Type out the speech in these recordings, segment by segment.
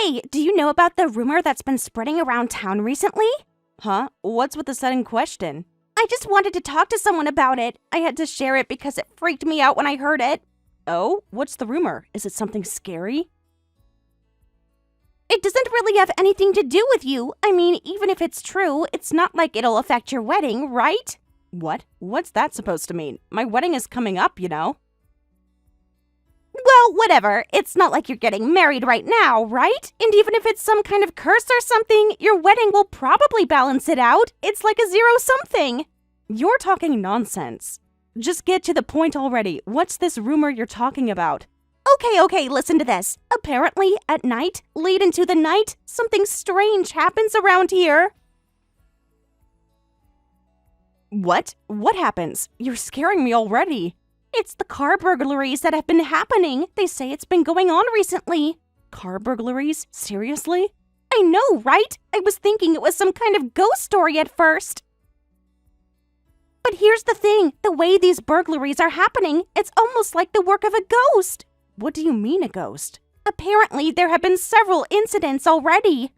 Hey, do you know about the rumor that's been spreading around town recently? Huh? What's with the sudden question? I just wanted to talk to someone about it. I had to share it because it freaked me out when I heard it. Oh, what's the rumor? Is it something scary? It doesn't really have anything to do with you. I mean, even if it's true, it's not like it'll affect your wedding, right? What? What's that supposed to mean? My wedding is coming up, you know? Well, whatever. It's not like you're getting married right now, right? And even if it's some kind of curse or something, your wedding will probably balance it out. It's like a zero-something. You're talking nonsense. Just get to the point already. What's this rumor you're talking about? Okay, listen to this. Apparently, at night, late into the night, something strange happens around here. What? What happens? You're scaring me already. It's the car burglaries that have been happening. They say it's been going on recently. Car burglaries? Seriously? I know, right? I was thinking it was some kind of ghost story at first. But here's the thing. The way these burglaries are happening, it's almost like the work of a ghost. What do you mean, a ghost? Apparently, there have been several incidents already.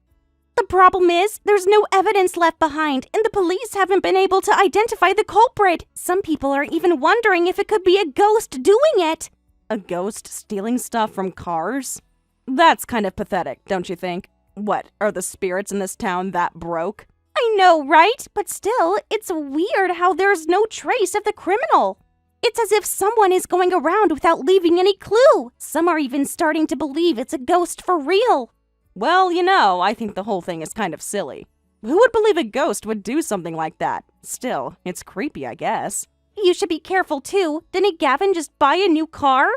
The problem is, there's no evidence left behind, and the police haven't been able to identify the culprit. Some people are even wondering if it could be a ghost doing it. A ghost stealing stuff from cars? That's kind of pathetic, don't you think? What, are the spirits in this town that broke? I know, right? But still, it's weird how there's no trace of the criminal. It's as if someone is going around without leaving any clue. Some are even starting to believe it's a ghost for real. Well, you know, I think the whole thing is kind of silly. Who would believe a ghost would do something like that? Still, it's creepy, I guess. You should be careful, too. Didn't Gavin just buy a new car?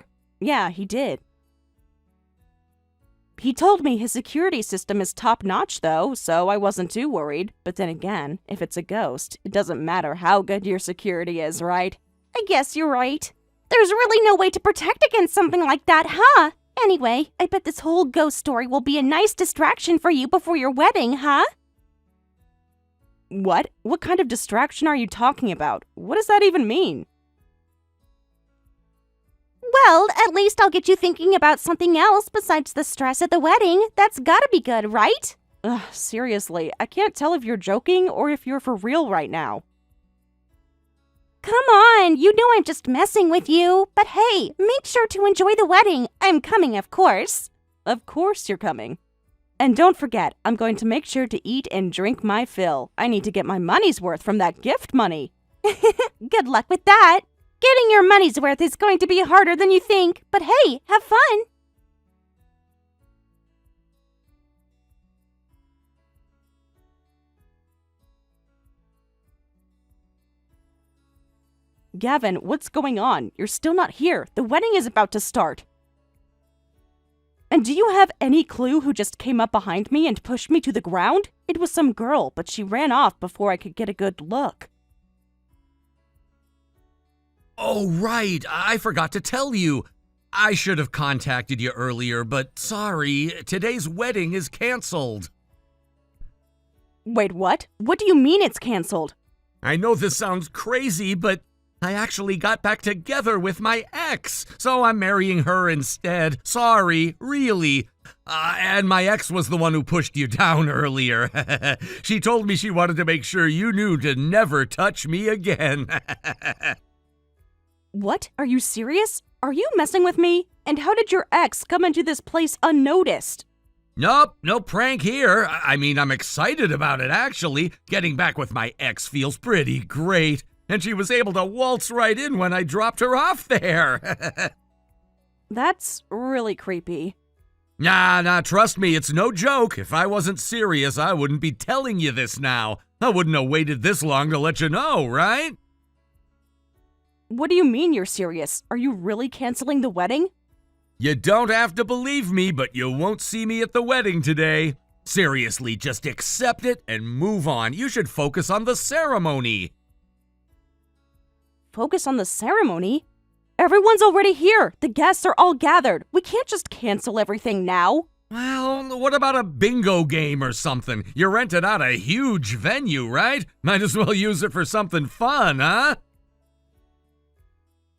Yeah, he did. He told me his security system is top-notch, though, so I wasn't too worried. But then again, if it's a ghost, it doesn't matter how good your security is, right? I guess you're right. There's really no way to protect against something like that, huh? Anyway, I bet this whole ghost story will be a nice distraction for you before your wedding, huh? What? What kind of distraction are you talking about? What does that even mean? Well, at least I'll get you thinking about something else besides the stress at the wedding. That's gotta be good, right? Ugh, seriously, I can't tell if you're joking or if you're for real right now. Come on, you know I'm just messing with you. But hey, make sure to enjoy the wedding. I'm coming, of course. Of course you're coming. And don't forget, I'm going to make sure to eat and drink my fill. I need to get my money's worth from that gift money. Good luck with that. Getting your money's worth is going to be harder than you think. But hey, have fun. Gavin, what's going on? You're still not here. The wedding is about to start. And do you have any clue who just came up behind me and pushed me to the ground? It was some girl, but she ran off before I could get a good look. Oh, right. I forgot to tell you. I should have contacted you earlier, but sorry, today's wedding is canceled. Wait, what? What do you mean it's canceled? I know this sounds crazy, but I actually got back together with my ex, so I'm marrying her instead. Sorry, really. And my ex was the one who pushed you down earlier. She told me she wanted to make sure you knew to never touch me again. What? Are you serious? Are you messing with me? And how did your ex come into this place unnoticed? Nope, no prank here. I mean, I'm excited about it, actually. Getting back with my ex feels pretty great. And she was able to waltz right in when I dropped her off there. That's really creepy. Nah, trust me, it's no joke. If I wasn't serious, I wouldn't be telling you this now. I wouldn't have waited this long to let you know, right? What do you mean you're serious? Are you really canceling the wedding? You don't have to believe me, but you won't see me at the wedding today. Seriously, just accept it and move on. You should focus on the ceremony. Focus on the ceremony? Everyone's already here. The guests are all gathered. We can't just cancel everything now. Well, what about a bingo game or something? You rented out a huge venue, right? Might as well use it for something fun, huh?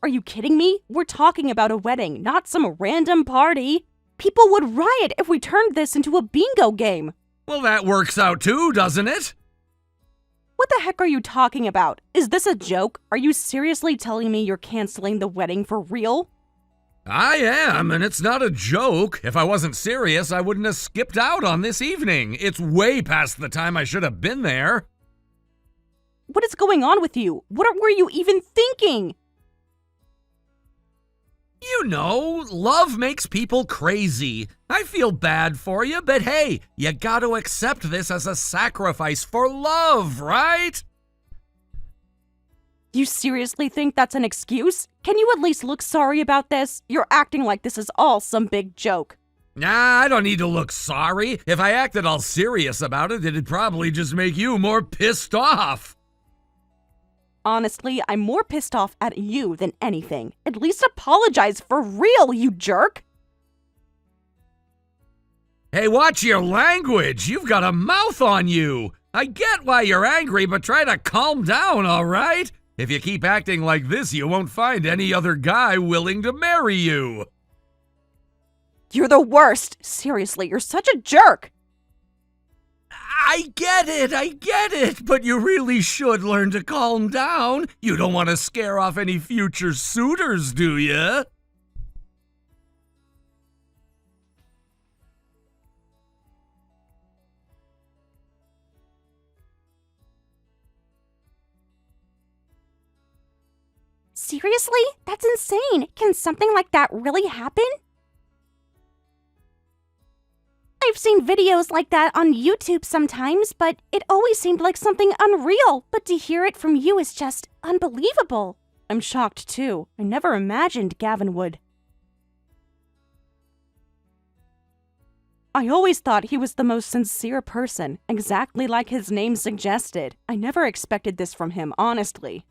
Are you kidding me? We're talking about a wedding, not some random party. People would riot if we turned this into a bingo game. Well, that works out too, doesn't it? What the heck are you talking about? Is this a joke? Are you seriously telling me you're canceling the wedding for real? I am, and it's not a joke. If I wasn't serious, I wouldn't have skipped out on this evening. It's way past the time I should have been there. What is going on with you? What were you even thinking? You know, love makes people crazy. I feel bad for you, but hey, you gotta accept this as a sacrifice for love, right? You seriously think that's an excuse? Can you at least look sorry about this? You're acting like this is all some big joke. Nah, I don't need to look sorry. If I acted all serious about it, it'd probably just make you more pissed off. Honestly, I'm more pissed off at you than anything. At least apologize for real, you jerk! Hey, watch your language. You've got a mouth on you. I get why you're angry, but try to calm down, all right? If you keep acting like this, you won't find any other guy willing to marry you. You're the worst. Seriously, you're such a jerk. I get it, but you really should learn to calm down. You don't want to scare off any future suitors, do you? Seriously? That's insane. Can something like that really happen? I've seen videos like that on YouTube sometimes, but it always seemed like something unreal. But to hear it from you is just unbelievable. I'm shocked too. I never imagined Gavin would. I always thought he was the most sincere person, exactly like his name suggested. I never expected this from him, honestly.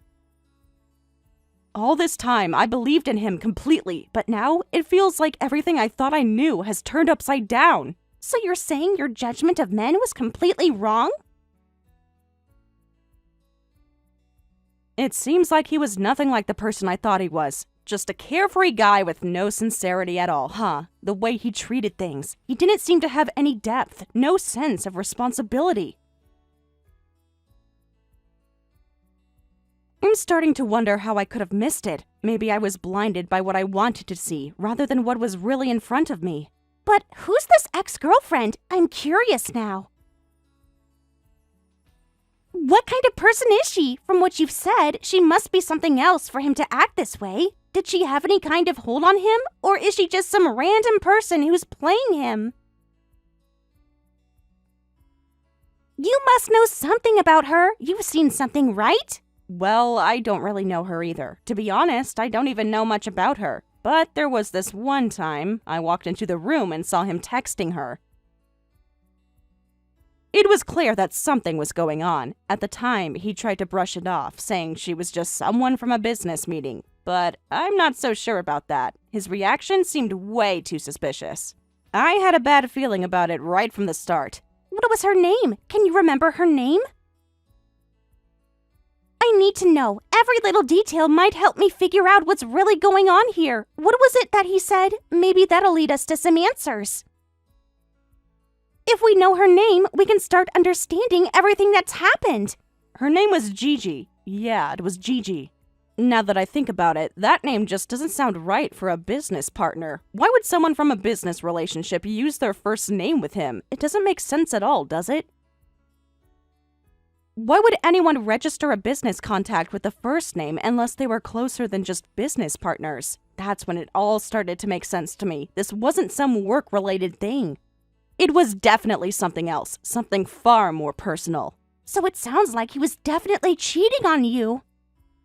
All this time, I believed in him completely, but now it feels like everything I thought I knew has turned upside down. So you're saying your judgment of men was completely wrong? It seems like he was nothing like the person I thought he was. Just a carefree guy with no sincerity at all, huh? The way he treated things. He didn't seem to have any depth, no sense of responsibility. I'm starting to wonder how I could have missed it. Maybe I was blinded by what I wanted to see, rather than what was really in front of me. But who's this ex-girlfriend? I'm curious now. What kind of person is she? From what you've said, she must be something else for him to act this way. Did she have any kind of hold on him? Or is she just some random person who's playing him? You must know something about her. You've seen something, right? Well, I don't really know her either. To be honest, I don't even know much about her. But there was this one time I walked into the room and saw him texting her. It was clear that something was going on. At the time, he tried to brush it off, saying she was just someone from a business meeting. But I'm not so sure about that. His reaction seemed way too suspicious. I had a bad feeling about it right from the start. What was her name? Can you remember her name? I need to know. Every little detail might help me figure out what's really going on here. What was it that he said? Maybe that'll lead us to some answers. If we know her name, we can start understanding everything that's happened. Her name was Gigi. Yeah, it was Gigi. Now that I think about it, that name just doesn't sound right for a business partner. Why would someone from a business relationship use their first name with him? It doesn't make sense at all, does it? Why would anyone register a business contact with the first name unless they were closer than just business partners? That's when it all started to make sense to me. This wasn't some work-related thing. It was definitely something else, something far more personal. So it sounds like he was definitely cheating on you.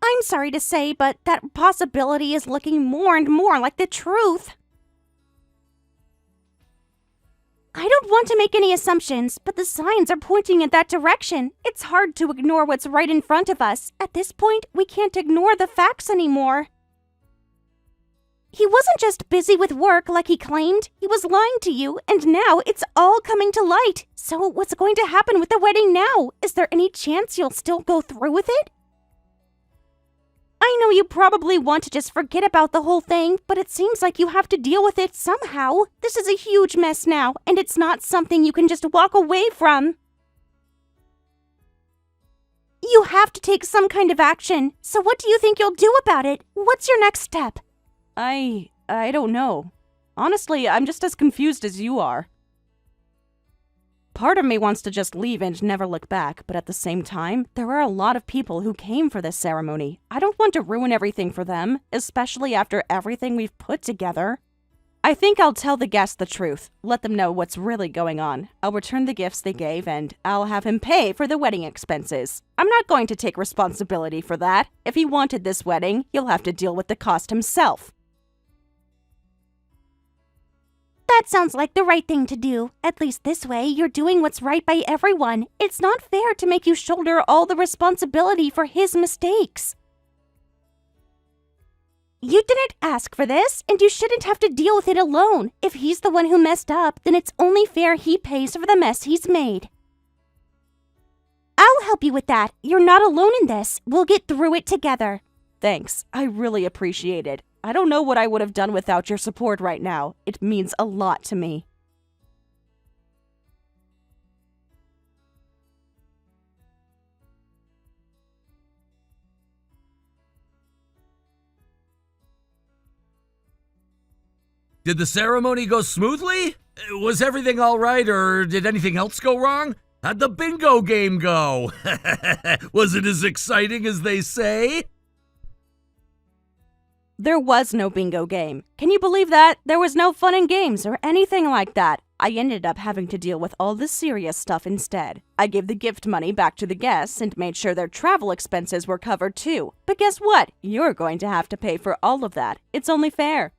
I'm sorry to say, but that possibility is looking more and more like the truth. I don't want to make any assumptions, but the signs are pointing in that direction. It's hard to ignore what's right in front of us. At this point, we can't ignore the facts anymore. He wasn't just busy with work like he claimed. He was lying to you, and now it's all coming to light. So what's going to happen with the wedding now? Is there any chance you'll still go through with it? I know you probably want to just forget about the whole thing, but it seems like you have to deal with it somehow. This is a huge mess now, and it's not something you can just walk away from. You have to take some kind of action. So what do you think you'll do about it? What's your next step? I don't know. Honestly, I'm just as confused as you are. Part of me wants to just leave and never look back, but at the same time, there are a lot of people who came for this ceremony. I don't want to ruin everything for them, especially after everything we've put together. I think I'll tell the guests the truth, let them know what's really going on. I'll return the gifts they gave, and I'll have him pay for the wedding expenses. I'm not going to take responsibility for that. If he wanted this wedding, he'll have to deal with the cost himself. That sounds like the right thing to do. At least this way, you're doing what's right by everyone. It's not fair to make you shoulder all the responsibility for his mistakes. You didn't ask for this, and you shouldn't have to deal with it alone. If he's the one who messed up, then it's only fair he pays for the mess he's made. I'll help you with that. You're not alone in this. We'll get through it together. Thanks. I really appreciate it. I don't know what I would have done without your support right now. It means a lot to me. Did the ceremony go smoothly? Was everything all right, or did anything else go wrong? How'd the bingo game go? Was it as exciting as they say? There was no bingo game. Can you believe that? There was no fun and games or anything like that. I ended up having to deal with all the serious stuff instead. I gave the gift money back to the guests and made sure their travel expenses were covered too. But guess what? You're going to have to pay for all of that. It's only fair.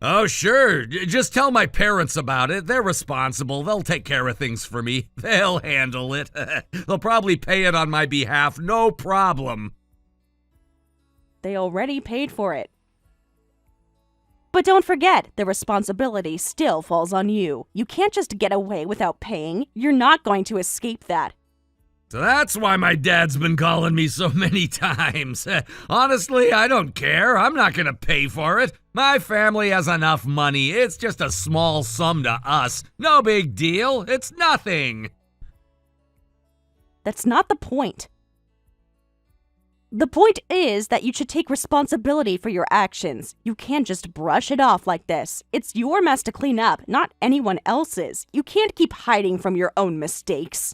Oh, sure. Just tell my parents about it. They're responsible. They'll take care of things for me. They'll handle it. They'll probably pay it on my behalf. No problem. They already paid for it. But don't forget, the responsibility still falls on you. You can't just get away without paying. You're not going to escape that. So that's why my dad's been calling me so many times. Honestly, I don't care. I'm not going to pay for it. My family has enough money. It's just a small sum to us. No big deal. It's nothing. That's not the point. The point is that you should take responsibility for your actions. You can't just brush it off like this. It's your mess to clean up, not anyone else's. You can't keep hiding from your own mistakes.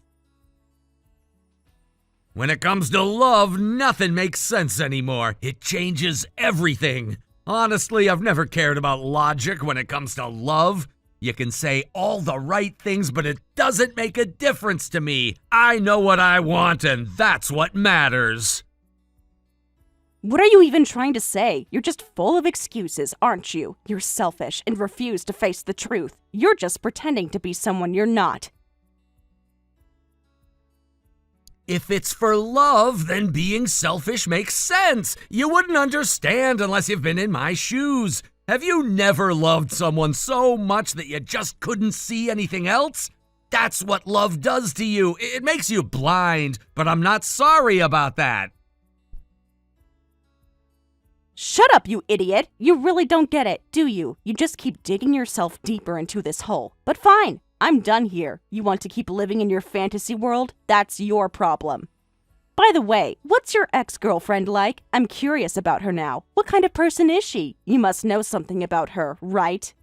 When it comes to love, nothing makes sense anymore. It changes everything. Honestly, I've never cared about logic when it comes to love. You can say all the right things, but it doesn't make a difference to me. I know what I want, and that's what matters. What are you even trying to say? You're just full of excuses, aren't you? You're selfish and refuse to face the truth. You're just pretending to be someone you're not. If it's for love, then being selfish makes sense. You wouldn't understand unless you've been in my shoes. Have you never loved someone so much that you just couldn't see anything else? That's what love does to you. It makes you blind, but I'm not sorry about that. Shut up, you idiot! You really don't get it, do you? You just keep digging yourself deeper into this hole. But fine, I'm done here. You want to keep living in your fantasy world? That's your problem. By the way, what's your ex-girlfriend like? I'm curious about her now. What kind of person is she? You must know something about her, right?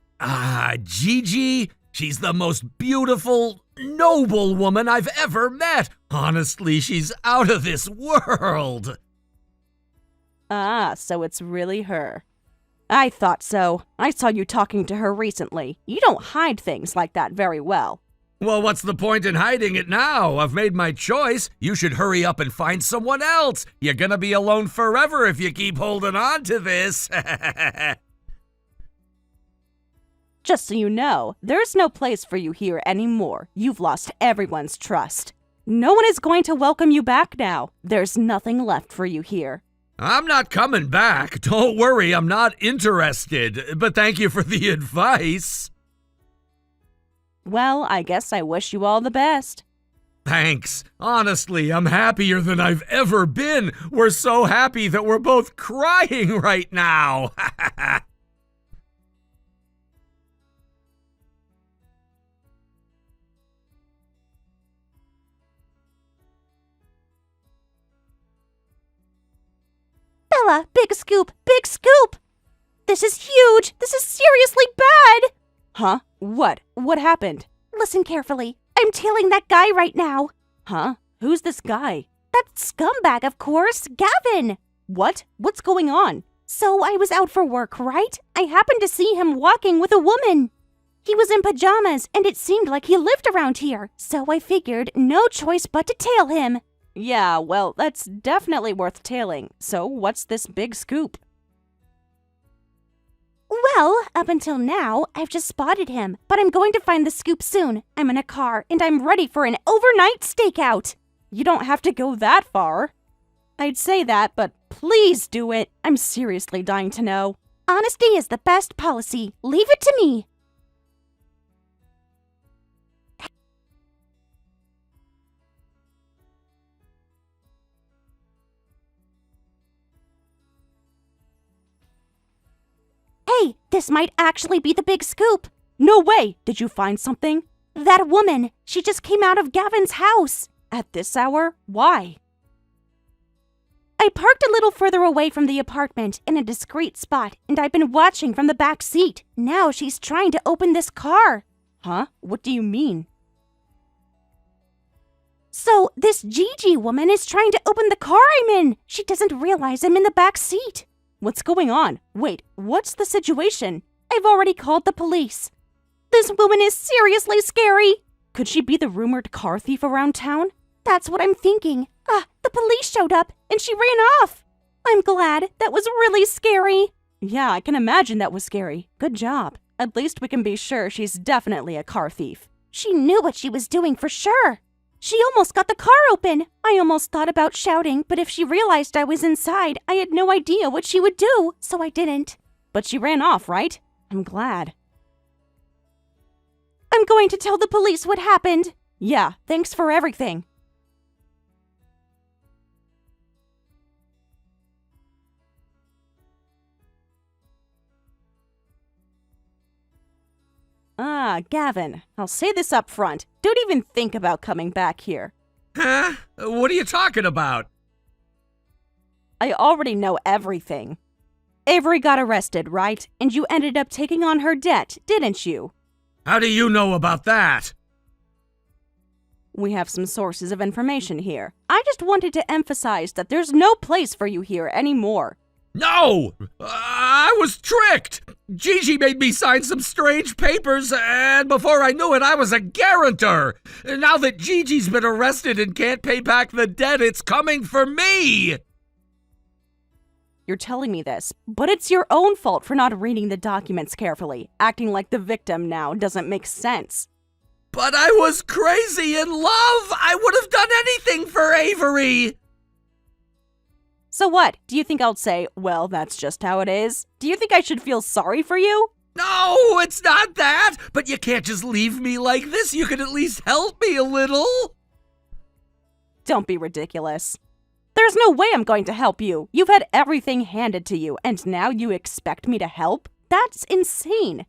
Gigi? She's the most beautiful, noble woman I've ever met. Honestly, she's out of this world. Ah, so it's really her. I thought so. I saw you talking to her recently. You don't hide things like that very well. Well, what's the point in hiding it now? I've made my choice. You should hurry up and find someone else. You're gonna be alone forever if you keep holding on to this. Just so you know, there's no place for you here anymore. You've lost everyone's trust. No one is going to welcome you back now. There's nothing left for you here. I'm not coming back. Don't worry, I'm not interested. But thank you for the advice. Well, I guess I wish you all the best. Thanks. Honestly, I'm happier than I've ever been. We're so happy that we're both crying right now. Bella, big scoop, big scoop! This is huge! This is seriously bad! Huh? What? What happened? Listen carefully. I'm tailing that guy right now. Huh? Who's this guy? That scumbag, of course, Gavin. What? What's going on? So I was out for work, right? I happened to see him walking with a woman. He was in pajamas, and it seemed like he lived around here, so I figured no choice but to tail him. Yeah, well, that's definitely worth tailing. So what's this big scoop? Well, up until now, I've just spotted him, but I'm going to find the scoop soon. I'm in a car, and I'm ready for an overnight stakeout. You don't have to go that far. I'd say that, but please do it. I'm seriously dying to know. Honesty is the best policy. Leave it to me. Hey, this might actually be the big scoop. No way! Did you find something? That woman, she just came out of Gavin's house. At this hour? Why? I parked a little further away from the apartment in a discreet spot, and I've been watching from the back seat. Now she's trying to open this car. Huh? What do you mean? So, this Gigi woman is trying to open the car I'm in. She doesn't realize I'm in the back seat. What's going on? Wait, what's the situation? I've already called the police. This woman is seriously scary. Could she be the rumored car thief around town? That's what I'm thinking. The police showed up, and she ran off. I'm glad. That was really scary. Yeah, I can imagine that was scary. Good job. At least we can be sure she's definitely a car thief. She knew what she was doing for sure. She almost got the car open. I almost thought about shouting, but if she realized I was inside, I had no idea what she would do, so I didn't. But she ran off, right? I'm glad. I'm going to tell the police what happened. Yeah, thanks for everything. Gavin, I'll say this up front. Don't even think about coming back here. Huh? What are you talking about? I already know everything. Avery got arrested, right? And you ended up taking on her debt, didn't you? How do you know about that? We have some sources of information here. I just wanted to emphasize that there's no place for you here anymore. No! I was tricked! Gigi made me sign some strange papers, and before I knew it, I was a guarantor! Now that Gigi's been arrested and can't pay back the debt, it's coming for me! You're telling me this, but it's your own fault for not reading the documents carefully. Acting like the victim now doesn't make sense. But I was crazy in love! I would have done anything for Avery! So what? Do you think I'll say, well, that's just how it is? Do you think I should feel sorry for you? No, it's not that! But you can't just leave me like this. You can at least help me a little. Don't be ridiculous. There's no way I'm going to help you. You've had everything handed to you, and now you expect me to help? That's insane.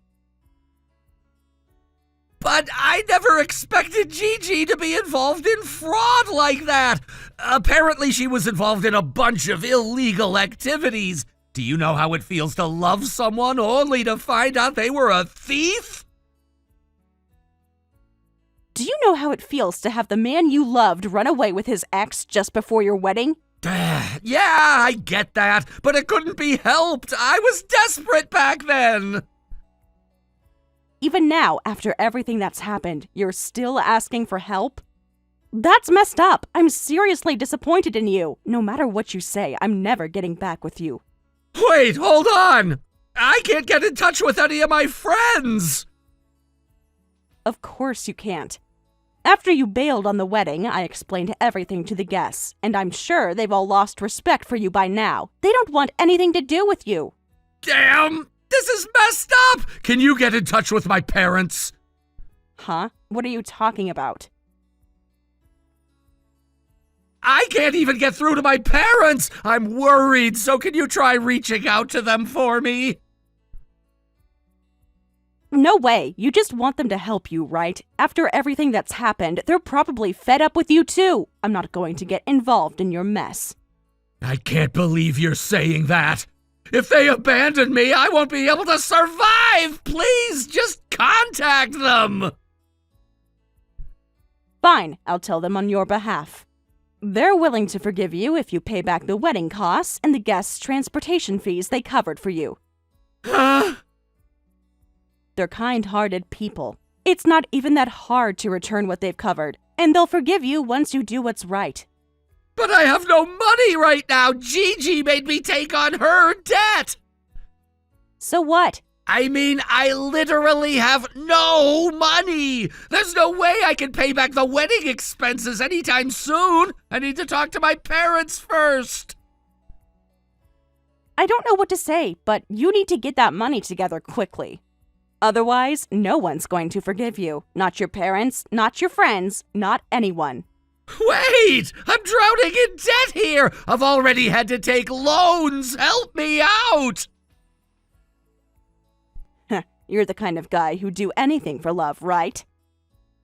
But I never expected Gigi to be involved in fraud like that. Apparently she was involved in a bunch of illegal activities. Do you know how it feels to love someone only to find out they were a thief? Do you know how it feels to have the man you loved run away with his ex just before your wedding? Yeah, I get that, but it couldn't be helped. I was desperate back then. Even now, after everything that's happened, you're still asking for help? That's messed up. I'm seriously disappointed in you. No matter what you say, I'm never getting back with you. Wait, hold on. I can't get in touch with any of my friends. Of course you can't. After you bailed on the wedding, I explained everything to the guests, and I'm sure they've all lost respect for you by now. They don't want anything to do with you. Damn! This is messed up! Can you get in touch with my parents? Huh? What are you talking about? I can't even get through to my parents. I'm worried, so can you try reaching out to them for me? No way. You just want them to help you, right? After everything that's happened, they're probably fed up with you too. I'm not going to get involved in your mess. I can't believe you're saying that. If they abandon me, I won't be able to survive. Please, just contact them. Fine, I'll tell them on your behalf. They're willing to forgive you if you pay back the wedding costs and the guests' transportation fees they covered for you. Huh? They're kind-hearted people. It's not even that hard to return what they've covered, and they'll forgive you once you do what's right. But I have no money right now. Gigi made me take on her debt. So what? I mean, I literally have no money. There's no way I can pay back the wedding expenses anytime soon. I need to talk to my parents first. I don't know what to say, but you need to get that money together quickly. Otherwise, no one's going to forgive you. Not your parents, not your friends, not anyone. Wait! I'm drowning in debt here! I've already had to take loans! Help me out! You're the kind of guy who'd do anything for love, right?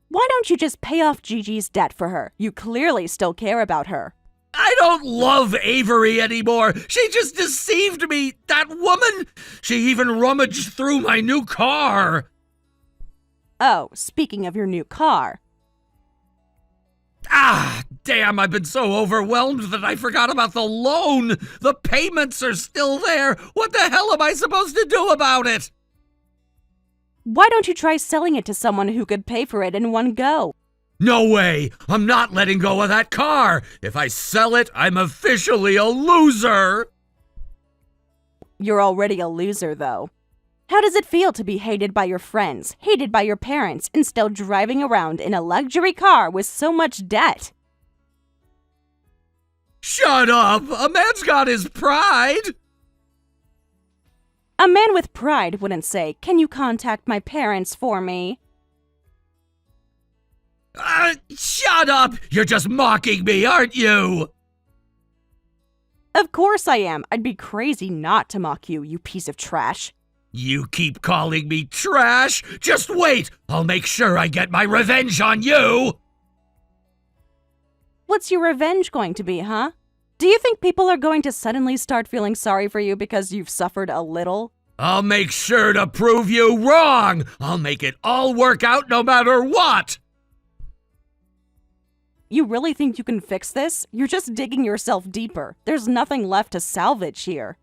Why don't you just pay off Gigi's debt for her? You clearly still care about her. I don't love Avery anymore. She just deceived me. That woman, she even rummaged through my new car. Oh, speaking of your new car. Ah, damn, I've been so overwhelmed that I forgot about the loan. The payments are still there. What the hell am I supposed to do about it? Why don't you try selling it to someone who could pay for it in one go? No way! I'm not letting go of that car! If I sell it, I'm officially a loser! You're already a loser, though. How does it feel to be hated by your friends, hated by your parents, and still driving around in a luxury car with so much debt? Shut up! A man's got his pride! A man with pride wouldn't say, "Can you contact my parents for me?" Shut up! You're just mocking me, aren't you? Of course I am. I'd be crazy not to mock you, you piece of trash. You keep calling me trash? Just wait! I'll make sure I get my revenge on you! What's your revenge going to be, huh? Do you think people are going to suddenly start feeling sorry for you because you've suffered a little? I'll make sure to prove you wrong! I'll make it all work out no matter what! You really think you can fix this? You're just digging yourself deeper. There's nothing left to salvage here.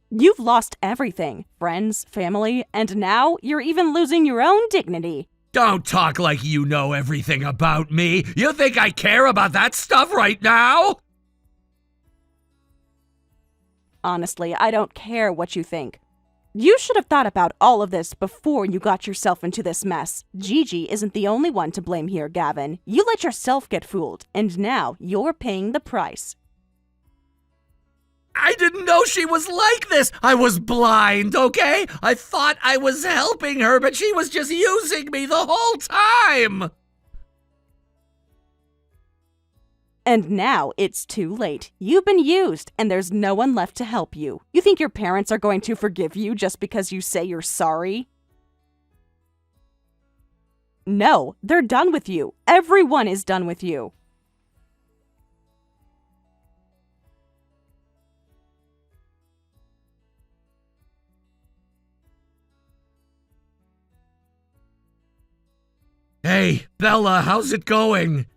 You've lost everything. Friends, family, and now you're even losing your own dignity. Don't talk like you know everything about me. You think I care about that stuff right now? Honestly, I don't care what you think. You should have thought about all of this before you got yourself into this mess. Gigi isn't the only one to blame here, Gavin. You let yourself get fooled, and now you're paying the price. I didn't know she was like this. I was blind, okay? I thought I was helping her, but she was just using me the whole time. And now it's too late. You've been used, and there's no one left to help you. You think your parents are going to forgive you just because you say you're sorry? No, they're done with you. Everyone is done with you. Hey, Bella, how's it going?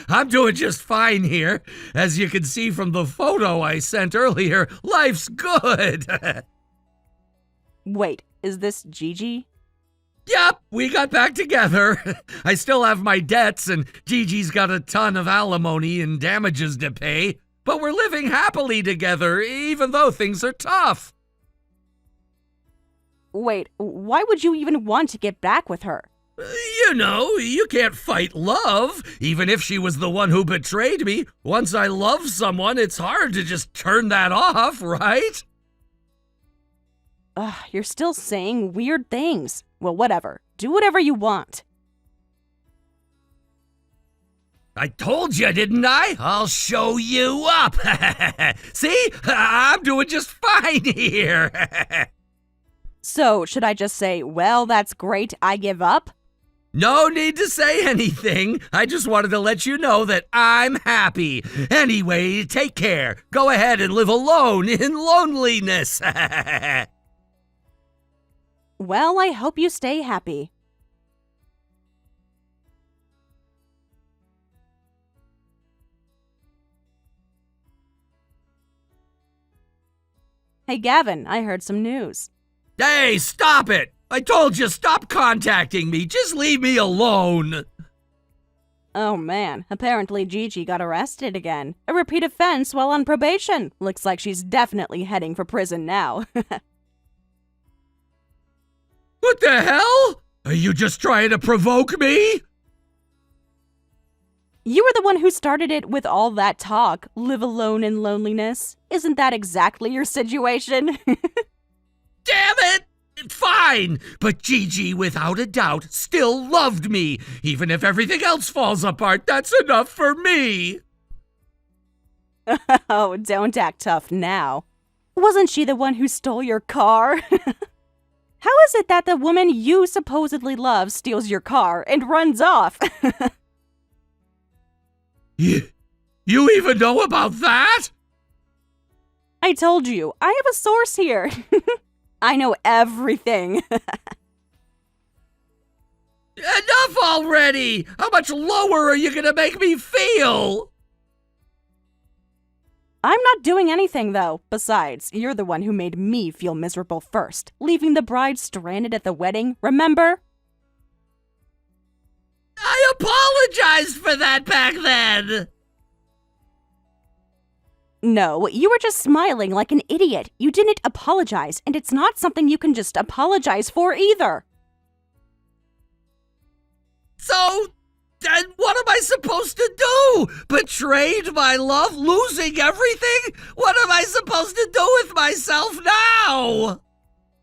I'm doing just fine here. As you can see from the photo I sent earlier, life's good. Wait, is this Gigi? Yep, we got back together. I still have my debts, and Gigi's got a ton of alimony and damages to pay, but we're living happily together, even though things are tough. Wait, why would you even want to get back with her? You know, you can't fight love, even if she was the one who betrayed me. Once I love someone, it's hard to just turn that off, right? Ugh, you're still saying weird things. Well, whatever. Do whatever you want. I told you, didn't I? I'll show you up. See? I'm doing just fine here. So, should I just say, well, that's great, I give up? No need to say anything. I just wanted to let you know that I'm happy. Anyway, take care. Go ahead and live alone in loneliness. Well, I hope you stay happy. Hey, Gavin, I heard some news. Hey, stop it! I told you, stop contacting me. Just leave me alone. Oh man, apparently Gigi got arrested again. A repeat offense while on probation. Looks like she's definitely heading for prison now. What the hell? Are you just trying to provoke me? You were the one who started it with all that talk. Live alone in loneliness. Isn't that exactly your situation? Damn it! Fine, but Gigi, without a doubt, still loved me. Even if everything else falls apart, that's enough for me. Oh, don't act tough now. Wasn't she the one who stole your car? How is it that the woman you supposedly love steals your car and runs off? You even know about that? I told you, I have a source here. I know everything. Enough already! How much lower are you gonna make me feel? I'm not doing anything, though. Besides, you're the one who made me feel miserable first, leaving the bride stranded at the wedding, remember? I apologized for that back then! No, you were just smiling like an idiot. You didn't apologize, and it's not something you can just apologize for either. So, then what am I supposed to do? Betrayed my love, losing everything? What am I supposed to do with myself now?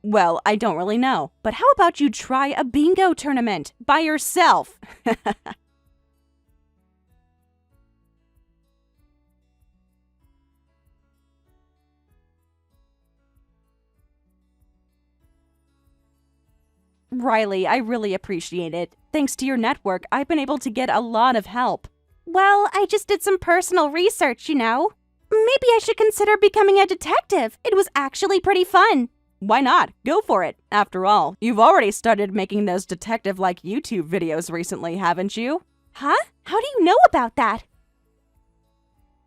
Well, I don't really know, but how about you try a bingo tournament by yourself? Riley, I really appreciate it. Thanks to your network, I've been able to get a lot of help. Well, I just did some personal research, you know. Maybe I should consider becoming a detective. It was actually pretty fun. Why not? Go for it. After all, you've already started making those detective-like YouTube videos recently, haven't you? Huh? How do you know about that?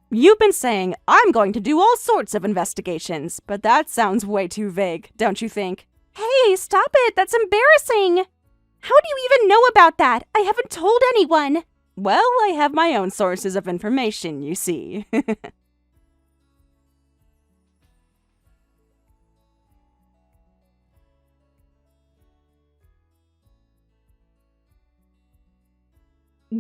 You've been saying, I'm going to do all sorts of investigations, but that sounds way too vague, don't you think? Hey, stop it! That's embarrassing! How do you even know about that? I haven't told anyone. Well, I have my own sources of information, you see.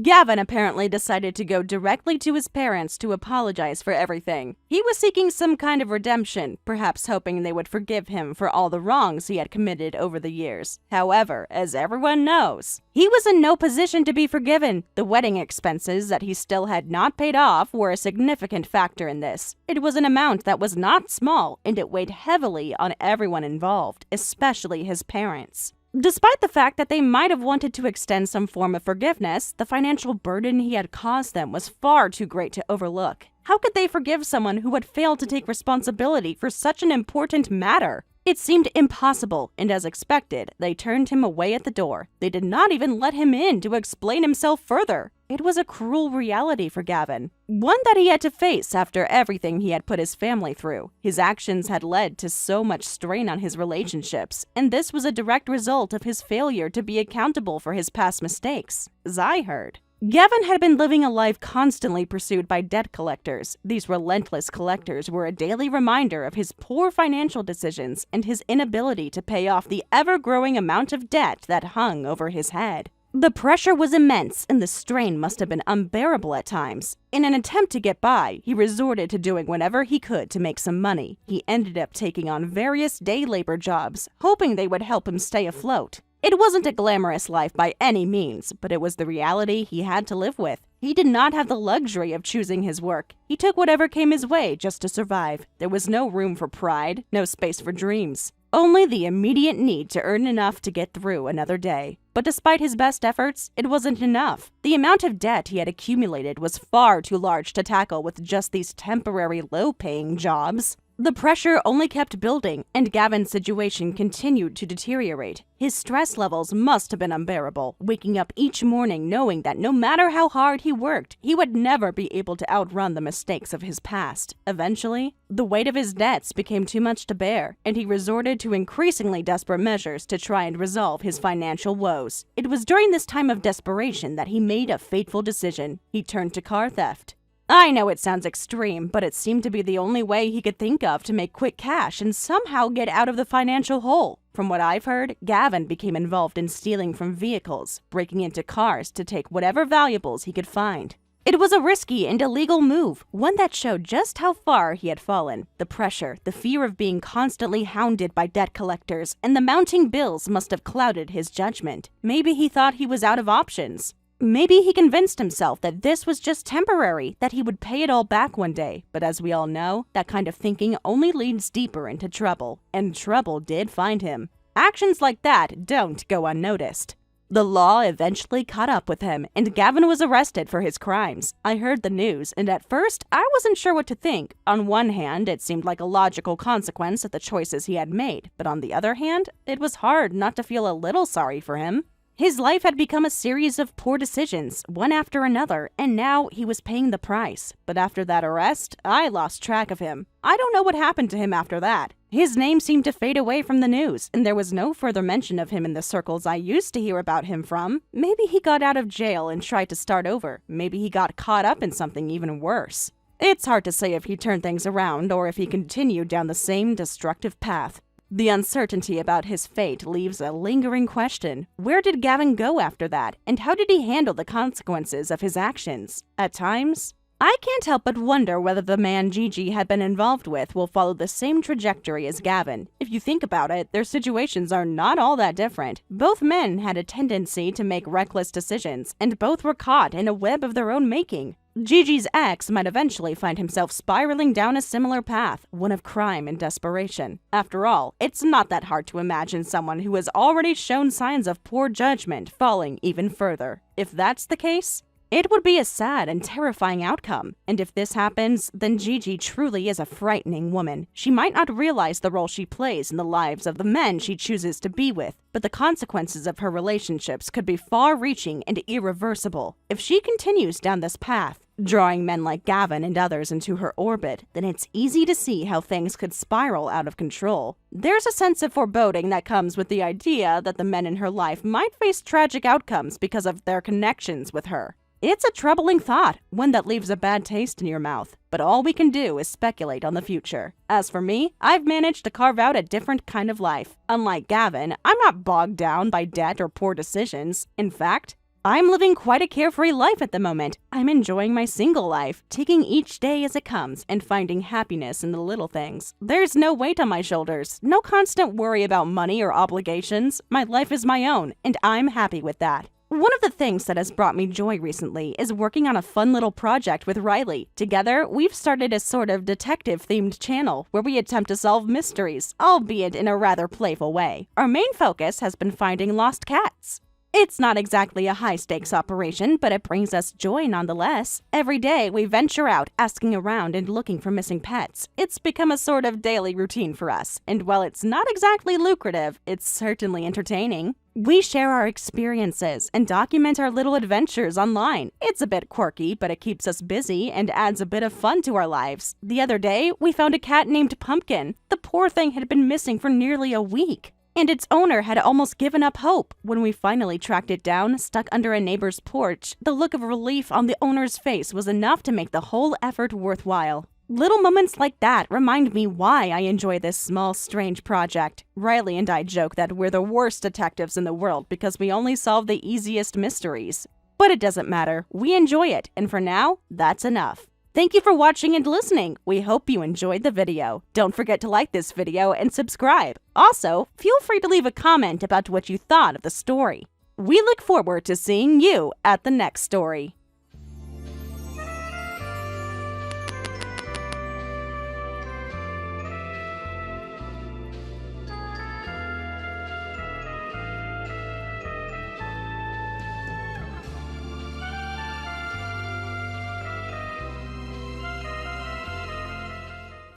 Gavin apparently decided to go directly to his parents to apologize for everything. He was seeking some kind of redemption, perhaps hoping they would forgive him for all the wrongs he had committed over the years. However, as everyone knows, he was in no position to be forgiven. The wedding expenses that he still had not paid off were a significant factor in this. It was an amount that was not small, and it weighed heavily on everyone involved, especially his parents. Despite the fact that they might have wanted to extend some form of forgiveness, the financial burden he had caused them was far too great to overlook. How could they forgive someone who had failed to take responsibility for such an important matter? It seemed impossible, and as expected, they turned him away at the door. They did not even let him in to explain himself further. It was a cruel reality for Gavin, one that he had to face after everything he had put his family through. His actions had led to so much strain on his relationships, and this was a direct result of his failure to be accountable for his past mistakes, as I heard. Gavin had been living a life constantly pursued by debt collectors. These relentless collectors were a daily reminder of his poor financial decisions and his inability to pay off the ever-growing amount of debt that hung over his head. The pressure was immense, and the strain must have been unbearable at times. In an attempt to get by, he resorted to doing whatever he could to make some money. He ended up taking on various day labor jobs, hoping they would help him stay afloat. It wasn't a glamorous life by any means, but it was the reality he had to live with. He did not have the luxury of choosing his work. He took whatever came his way just to survive. There was no room for pride, no space for dreams. Only the immediate need to earn enough to get through another day. But despite his best efforts, it wasn't enough. The amount of debt he had accumulated was far too large to tackle with just these temporary low-paying jobs. The pressure only kept building, and Gavin's situation continued to deteriorate. His stress levels must have been unbearable, waking up each morning knowing that no matter how hard he worked, he would never be able to outrun the mistakes of his past. Eventually, the weight of his debts became too much to bear, and he resorted to increasingly desperate measures to try and resolve his financial woes. It was during this time of desperation that he made a fateful decision. He turned to car theft. I know it sounds extreme, but it seemed to be the only way he could think of to make quick cash and somehow get out of the financial hole. From what I've heard, Gavin became involved in stealing from vehicles, breaking into cars to take whatever valuables he could find. It was a risky and illegal move, one that showed just how far he had fallen. The pressure, the fear of being constantly hounded by debt collectors, and the mounting bills must have clouded his judgment. Maybe he thought he was out of options. Maybe he convinced himself that this was just temporary, that he would pay it all back one day. But as we all know, that kind of thinking only leads deeper into trouble. And trouble did find him. Actions like that don't go unnoticed. The law eventually caught up with him, and Gavin was arrested for his crimes. I heard the news, and at first, I wasn't sure what to think. On one hand, it seemed like a logical consequence of the choices he had made. But on the other hand, it was hard not to feel a little sorry for him. His life had become a series of poor decisions, one after another, and now he was paying the price. But after that arrest, I lost track of him. I don't know what happened to him after that. His name seemed to fade away from the news, and there was no further mention of him in the circles I used to hear about him from. Maybe he got out of jail and tried to start over. Maybe he got caught up in something even worse. It's hard to say if he turned things around or if he continued down the same destructive path. The uncertainty about his fate leaves a lingering question. Where did Gavin go after that, and how did he handle the consequences of his actions? At times, I can't help but wonder whether the man Gigi had been involved with will follow the same trajectory as Gavin. If you think about it, their situations are not all that different. Both men had a tendency to make reckless decisions, and both were caught in a web of their own making. Gigi's ex might eventually find himself spiraling down a similar path, one of crime and desperation. After all, it's not that hard to imagine someone who has already shown signs of poor judgment falling even further. If that's the case, it would be a sad and terrifying outcome. And if this happens, then Gigi truly is a frightening woman. She might not realize the role she plays in the lives of the men she chooses to be with, but the consequences of her relationships could be far-reaching and irreversible. If she continues down this path, drawing men like Gavin and others into her orbit, then it's easy to see how things could spiral out of control. There's a sense of foreboding that comes with the idea that the men in her life might face tragic outcomes because of their connections with her. It's a troubling thought, one that leaves a bad taste in your mouth, but all we can do is speculate on the future. As for me, I've managed to carve out a different kind of life. Unlike Gavin, I'm not bogged down by debt or poor decisions. In fact, I'm living quite a carefree life at the moment. I'm enjoying my single life, taking each day as it comes and finding happiness in the little things. There's no weight on my shoulders, no constant worry about money or obligations. My life is my own, and I'm happy with that. One of the things that has brought me joy recently is working on a fun little project with Riley. Together, we've started a sort of detective-themed channel where we attempt to solve mysteries, albeit in a rather playful way. Our main focus has been finding lost cats. It's not exactly a high-stakes operation, but it brings us joy nonetheless. Every day, we venture out, asking around and looking for missing pets. It's become a sort of daily routine for us, and while it's not exactly lucrative, it's certainly entertaining. We share our experiences and document our little adventures online. It's a bit quirky, but it keeps us busy and adds a bit of fun to our lives. The other day, we found a cat named Pumpkin. The poor thing had been missing for nearly a week, and its owner had almost given up hope. When we finally tracked it down, stuck under a neighbor's porch, the look of relief on the owner's face was enough to make the whole effort worthwhile. Little moments like that remind me why I enjoy this small, strange project. Riley and I joke that we're the worst detectives in the world because we only solve the easiest mysteries. But it doesn't matter. We enjoy it, and for now, that's enough. Thank you for watching and listening. We hope you enjoyed the video. Don't forget to like this video and subscribe. Also, feel free to leave a comment about what you thought of the story. We look forward to seeing you at the next story.